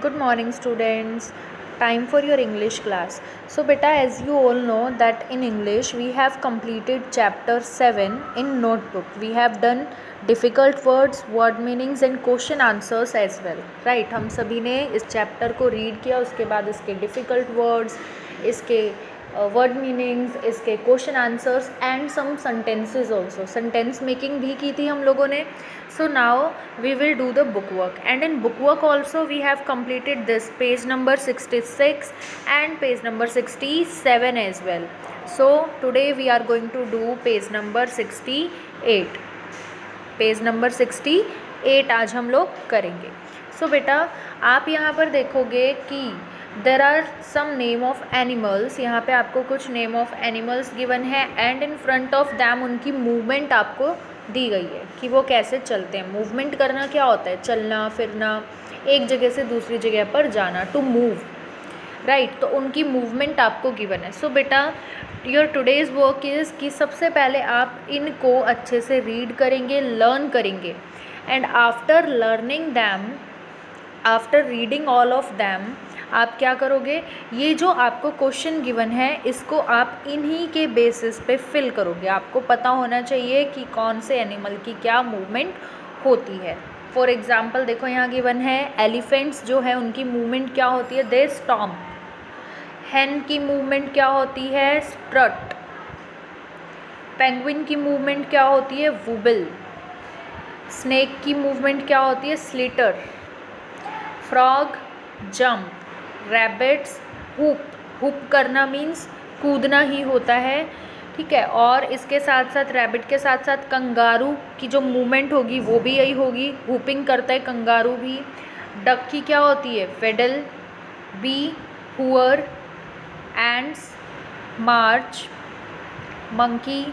Good morning, students. Time for your English class. So, beta, as you all know that in English we have completed chapter 7 in notebook. We have done difficult words, word meanings and question answers as well. Right? हम सभी ने इस chapter को read किया, उसके बाद इसके difficult words, इसके वर्ड मीनिंग्स, इसके question answers and some sentences also. Sentence making भी की थी हम लोगों ने. So now we will do the book work, and in book work also we have completed this page number 66 and page number 67 as well. So today we are going to do page number 68. Page number 68 आज हम लोग करेंगे. सो बेटा आप यहाँ पर देखोगे कि there are some name of animals. यहाँ पे आपको कुछ नेम ऑफ एनिमल्स गिवन है and in front of them उनकी मूवमेंट आपको दी गई है कि वो कैसे चलते हैं. मूवमेंट करना क्या होता है? चलना फिरना, एक जगह से दूसरी जगह पर जाना, टू मूव. राइट, तो उनकी मूवमेंट आपको गिवन है. सो बेटा योर टुडेज़ वर्क इज़ कि सबसे पहले आप इनको अच्छे से रीड करेंगे, लर्न करेंगे and after learning them, after reading all of them आप क्या करोगे? ये जो आपको क्वेश्चन गिवन है इसको आप इन्हीं के बेसिस पे फिल करोगे. आपको पता होना चाहिए कि कौन से एनिमल की क्या मूवमेंट होती है. फॉर एग्ज़ाम्पल देखो यहाँ गिवन है एलिफेंट्स जो है उनकी मूवमेंट क्या होती है? दे स्टॉम्प. हैन की मूवमेंट क्या होती है? स्ट्रट. पेंगुइन की मूवमेंट क्या होती है? वुबल. स्नेक की मूवमेंट क्या होती है? Slither. Frog jump. Rabbits hop. Hop करना मीन्स कूदना ही होता है. ठीक है, और इसके साथ साथ रैबिट के साथ साथ कंगारू की जो मूवमेंट होगी वो भी यही होगी, हुपिंग करता है कंगारू भी. डक की क्या होती है? Paddle. Bee hover. Ants march. Monkey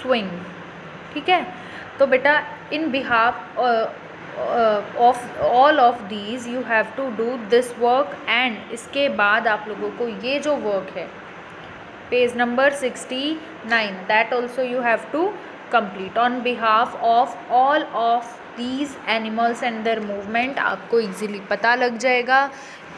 swing. ठीक है, तो बेटा in behalf of all of these you have to do this work and इसके बाद आप लोगों को ये जो वर्क है page number 69 that also you have to complete on behalf of all of these animals and their movement. आपको easily पता लग जाएगा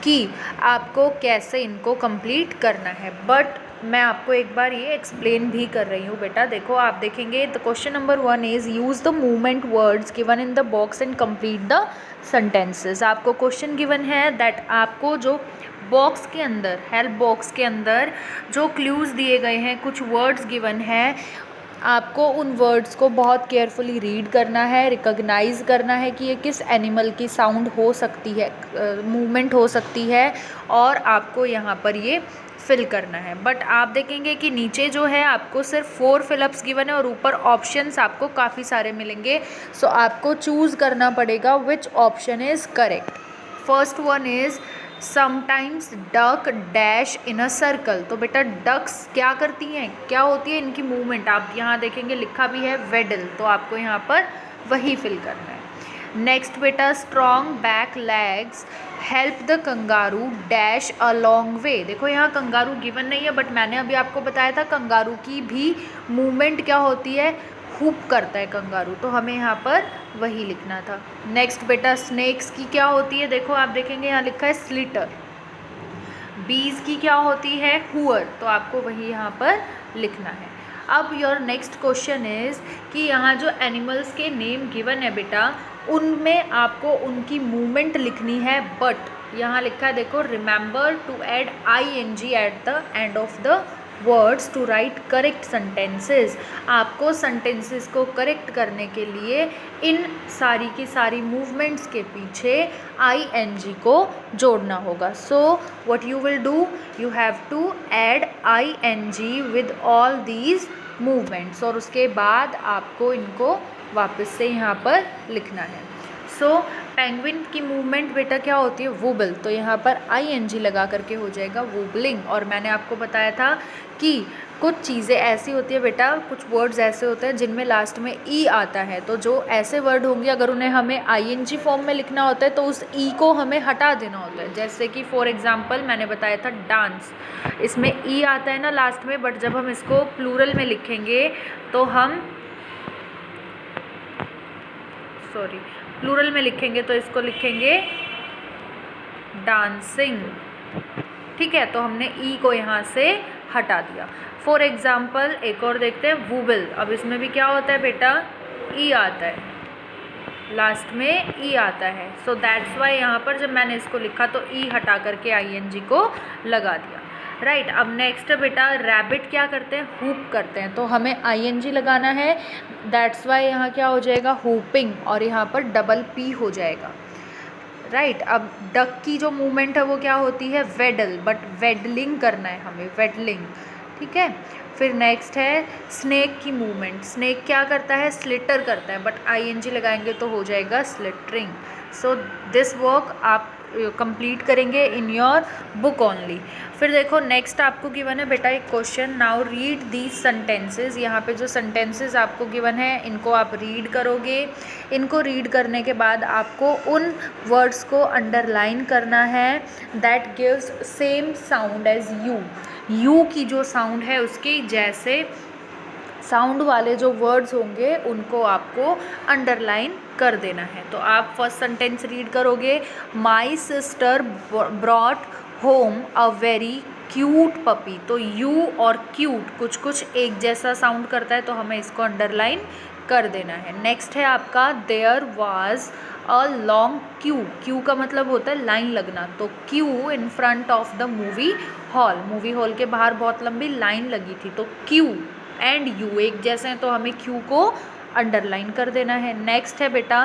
कि आपको कैसे इनको कंप्लीट करना है. बट मैं आपको एक बार ये एक्सप्लेन भी कर रही हूँ. बेटा देखो आप देखेंगे the question number 1 is use the movement words given in the box and complete the sentences. आपको क्वेश्चन गिवन है दैट आपको जो बॉक्स के अंदर, हेल्प बॉक्स के अंदर जो क्लूज़ दिए गए हैं, कुछ वर्ड्स गिवन हैं, आपको उन वर्ड्स को बहुत केयरफुली रीड करना है, रिकॉग्नाइज़ करना है कि ये किस एनिमल की साउंड हो सकती है, मूवमेंट हो सकती है, और आपको यहाँ पर ये फिल करना है. बट आप देखेंगे कि नीचे जो है आपको सिर्फ 4 फिलअप्स गिवन है और ऊपर ऑप्शंस आपको काफ़ी सारे मिलेंगे. सो आपको चूज़ करना पड़ेगा which option is correct. First one is sometimes duck dash in a circle. तो बेटा डक्स क्या करती हैं, क्या होती है इनकी मूवमेंट? आप यहाँ देखेंगे लिखा भी है वेडल, तो आपको यहाँ पर वही फिल करना है. नेक्स्ट बेटा strong back legs help the kangaroo dash a long way. देखो यहाँ कंगारू गिवन नहीं है बट मैंने अभी आपको बताया था कंगारू की भी मूवमेंट क्या होती है? हुप करता है कंगारू, तो हमें यहाँ पर वही लिखना था. नेक्स्ट बेटा स्नेक्स की क्या होती है? देखो आप देखेंगे यहाँ लिखा है स्लिटर. बीज की क्या होती है? हुअर, तो आपको वही यहाँ पर लिखना है. अब योर नेक्स्ट क्वेश्चन इज़ कि यहाँ जो एनिमल्स के नेम गिवन है बेटा उनमें आपको उनकी मूवमेंट लिखनी है. बट यहाँ लिखा है देखो remember to add ING at the end of the words to write correct sentences. आपको सेंटेंसेस को करेक्ट करने के लिए इन सारी की सारी मूवमेंट्स के पीछे ING को जोड़ना होगा. So what you will do, you have to add ING with all these movements और उसके बाद आपको इनको वापस से यहाँ पर लिखना है. सो पेंगुइन की मूवमेंट बेटा क्या होती है? वुबल, तो यहाँ पर ING लगा करके हो जाएगा वुबलिंग. और मैंने आपको बताया था कि कुछ चीज़ें ऐसी होती है बेटा, कुछ वर्ड्स ऐसे होते हैं जिनमें लास्ट में ई आता है, तो जो ऐसे वर्ड होंगे अगर उन्हें हमें ING फॉर्म में लिखना होता है तो उस ई को हमें हटा देना होता है. जैसे कि फॉर एग्ज़ाम्पल मैंने बताया था डांस, इसमें ई आता है ना लास्ट में, बट जब हम इसको प्लूरल में लिखेंगे तो हम प्लूरल में लिखेंगे तो इसको लिखेंगे डांसिंग। ठीक है, तो हमने ई को यहाँ से हटा दिया। फॉर एग्जाम्पल एक और देखते हैं, वूबल। अब इसमें भी क्या होता है बेटा, ई आता है, लास्ट में ई आता है। सो दैट्स वाई यहाँ पर जब मैंने इसको लिखा तो ई हटा करके आईएनजी को लगा दिया। राइट, अब नेक्स्ट बेटा रैबिट क्या करते हैं, हुप करते हैं, तो हमें आईएनजी लगाना है। दैट्स वाई यहाँ क्या हो जाएगा, हुपिंग, और यहाँ पर डबल पी हो जाएगा। राइट, अब डक की जो मूवमेंट है वो क्या होती है, वेडल, बट वेडलिंग करना है हमें, वेडलिंग। ठीक है, फिर नेक्स्ट है स्नेक की मूवमेंट। स्नेक क्या करता है, स्लिटर करता है, बट आईएनजी लगाएंगे तो हो जाएगा स्लिटरिंग। सो दिस वर्क आप कंप्लीट करेंगे इन योर बुक ओनली। फिर देखो नेक्स्ट आपको गिवन है बेटा एक question, now read these sentences. यहाँ पे जो सेंटेंसेस आपको गिवन है इनको आप रीड करोगे। इनको रीड करने के बाद आपको उन वर्ड्स को अंडरलाइन करना है that gives same sound as U. U की जो साउंड है उसके जैसे साउंड वाले जो वर्ड्स होंगे उनको आपको अंडरलाइन कर देना है। तो आप फर्स्ट सेंटेंस रीड करोगे, my sister brought home a very cute puppy. तो यू और क्यूट कुछ कुछ एक जैसा साउंड करता है, तो हमें इसको अंडरलाइन कर देना है। नेक्स्ट है आपका, there was a long queue. Queue का मतलब होता है लाइन लगना, तो queue in front of the movie hall. Movie hall के बाहर बहुत लंबी लाइन लगी थी, तो क्यू एंड यू एक जैसे हैं, तो हमें क्यू को अंडरलाइन कर देना है। नेक्स्ट है बेटा,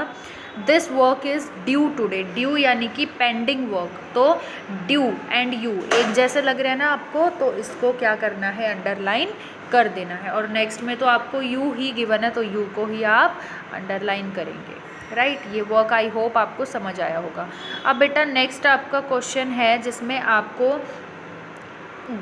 this work is due today. Due यानी कि पेंडिंग वर्क, तो ड्यू एंड यू एक जैसे लग रहे हैं ना आपको, तो इसको क्या करना है, अंडरलाइन कर देना है। और नेक्स्ट में तो आपको यू ही गिवन है, तो यू को ही आप अंडरलाइन करेंगे। राइट, ये वर्क आई होप आपको समझ आया होगा। अब बेटा नेक्स्ट आपका क्वेश्चन है जिसमें आपको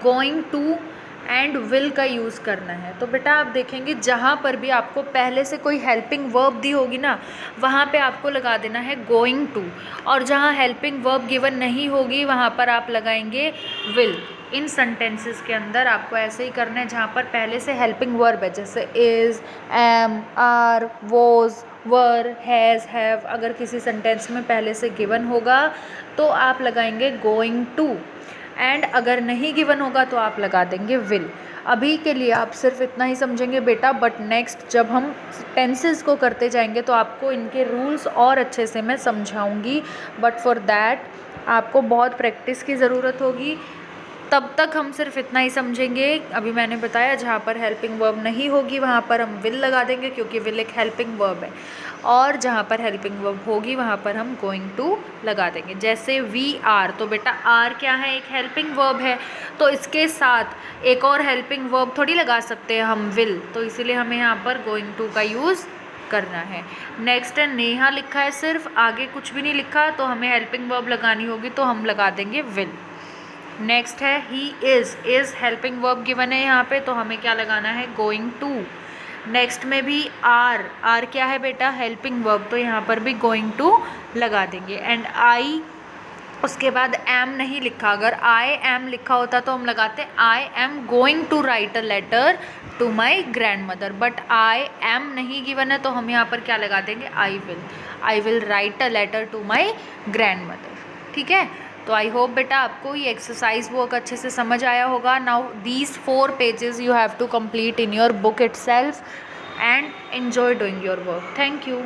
गोइंग टू एंड विल का यूज़ करना है। तो बेटा आप देखेंगे जहाँ पर भी आपको पहले से कोई हेल्पिंग वर्ब दी होगी ना, वहाँ पे आपको लगा देना है गोइंग टू, और जहाँ हेल्पिंग वर्ब गिवन नहीं होगी वहाँ पर आप लगाएंगे विल। इन सेंटेंसेस के अंदर आपको ऐसे ही करना है जहाँ पर पहले से हेल्पिंग वर्ब है, जैसे is, am, are, was, were, has, have. अगर किसी सेंटेंस में पहले से गिवन होगा तो आप लगाएंगे गोइंग टू, एंड अगर नहीं गिवन होगा तो आप लगा देंगे विल। अभी के लिए आप सिर्फ इतना ही समझेंगे बेटा, बट नेक्स्ट जब हम टेंसेस को करते जाएंगे तो आपको इनके रूल्स और अच्छे से मैं समझाऊंगी, बट फॉर दैट आपको बहुत प्रैक्टिस की ज़रूरत होगी। तब तक हम सिर्फ इतना ही समझेंगे। अभी मैंने बताया जहाँ पर हेल्पिंग वर्ब नहीं होगी वहाँ पर हम विल लगा देंगे, क्योंकि विल एक हेल्पिंग वर्ब है, और जहाँ पर हेल्पिंग वर्ब होगी वहाँ पर हम गोइंग टू लगा देंगे। जैसे वी आर, तो बेटा आर क्या है, एक हेल्पिंग वर्ब है, तो इसके साथ एक और हेल्पिंग वर्ब थोड़ी लगा सकते हैं हम विल, तो इसीलिए हमें यहाँ पर गोइंग टू का यूज़ करना है। नेक्स्ट है नेहा लिखा है सिर्फ, आगे कुछ भी नहीं लिखा, तो हमें हेल्पिंग वर्ब लगानी होगी तो हम लगा देंगे विल। नेक्स्ट है he is helping verb given है यहाँ पे, तो हमें क्या लगाना है, गोइंग टू। नेक्स्ट में भी आर क्या है बेटा, हेल्पिंग वर्ब, तो यहाँ पर भी गोइंग टू लगा देंगे। एंड आई, उसके बाद एम नहीं लिखा, अगर आई एम लिखा होता तो हम लगाते I am going to write a letter to my grandmother, but I am नहीं गिवन है तो हम यहाँ पर क्या लगा देंगे, I will write a letter to my grandmother. ठीक है, तो आई होप बेटा आपको ये एक्सरसाइज वर्क अच्छे से समझ आया होगा। Now these 4 pages you have to complete in your book itself and enjoy doing your work. Thank you.